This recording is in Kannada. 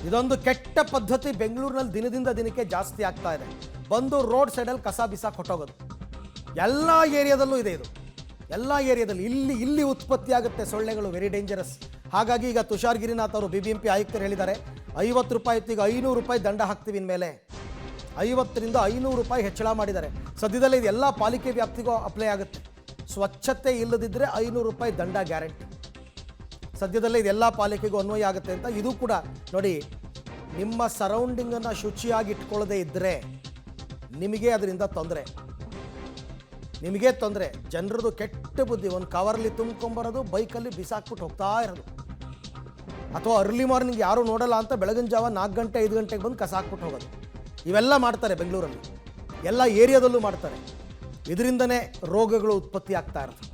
ಇದೊಂದು ಕೆಟ್ಟ ಪದ್ಧತಿ ಬೆಂಗಳೂರಿನಲ್ಲಿ ದಿನದಿಂದ ದಿನಕ್ಕೆ ಜಾಸ್ತಿ ಆಗ್ತಾ ಇದೆ. ಬಂದು ರೋಡ್ ಸೈಡಲ್ಲಿ ಕಸ ಬಿಸಾಕ್ ಹೊಟ್ಟೋಗೋದು. ಎಲ್ಲ ಏರಿಯಾದಲ್ಲೂ ಇದೆ ಇದು. ಎಲ್ಲ ಏರಿಯಾದಲ್ಲಿ ಇಲ್ಲಿ ಉತ್ಪತ್ತಿ ಆಗುತ್ತೆ ಸೊಳ್ಳೆಗಳು, ವೆರಿ ಡೇಂಜರಸ್. ಹಾಗಾಗಿ ಈಗ ತುಷಾರ್ ಗಿರಿನಾಥ್ ಅವರು BBMP ಆಯುಕ್ತರು ಹೇಳಿದ್ದಾರೆ, 50 ರೂಪಾಯಿ ಇತ್ತು, ಈಗ 500 ರೂಪಾಯಿ ದಂಡ ಹಾಕ್ತೀವಿ ಇನ್ಮೇಲೆ. 50 ರಿಂದ 500 ರೂಪಾಯಿ ಹೆಚ್ಚಳ ಮಾಡಿದ್ದಾರೆ. ಸದ್ಯದಲ್ಲೇ ಇದು ಎಲ್ಲ ಪಾಲಿಕೆ ವ್ಯಾಪ್ತಿಗೂ ಅಪ್ಲೈ ಆಗುತ್ತೆ. ಸ್ವಚ್ಛತೆ ಇಲ್ಲದಿದ್ದರೆ 500 ರೂಪಾಯಿ ದಂಡ ಗ್ಯಾರಂಟಿ. ಸದ್ಯದಲ್ಲೇ ಇದೆಲ್ಲ ಪಾಲಿಕೆಗೂ ಅನ್ವಯ ಆಗುತ್ತೆ ಅಂತ. ಇದು ಕೂಡ ನೋಡಿ, ನಿಮ್ಮ ಸರೌಂಡಿಂಗನ್ನು ಶುಚಿಯಾಗಿ ಇಟ್ಕೊಳ್ಳದೆ ಇದ್ದರೆ ನಿಮಗೆ ಅದರಿಂದ ತೊಂದರೆ, ನಿಮಗೆ ತೊಂದರೆ. ಜನರದು ಕೆಟ್ಟ ಬುದ್ಧಿ, ಒಂದು ಕವರಲ್ಲಿ ತುಂಬ್ಕೊಂಬರೋದು, ಬೈಕಲ್ಲಿ ಬಿಸಾಕ್ಬಿಟ್ಟು ಹೋಗ್ತಾ ಇರೋದು. ಅಥವಾ ಅರ್ಲಿ ಮಾರ್ನಿಂಗ್ ಯಾರೂ ನೋಡಲ್ಲ ಅಂತ ಬೆಳಗಿನ ಜಾವ 4 ಗಂಟೆ 5 ಗಂಟೆಗೆ ಬಂದು ಕಸ ಹಾಕ್ಬಿಟ್ಟು ಹೋಗೋದು. ಇವೆಲ್ಲ ಮಾಡ್ತಾರೆ ಬೆಂಗಳೂರಲ್ಲಿ, ಎಲ್ಲ ಏರಿಯಾದಲ್ಲೂ ಮಾಡ್ತಾರೆ. ಇದರಿಂದನೇ ರೋಗಗಳು ಉತ್ಪತ್ತಿ ಆಗ್ತಾ ಇರೋದು.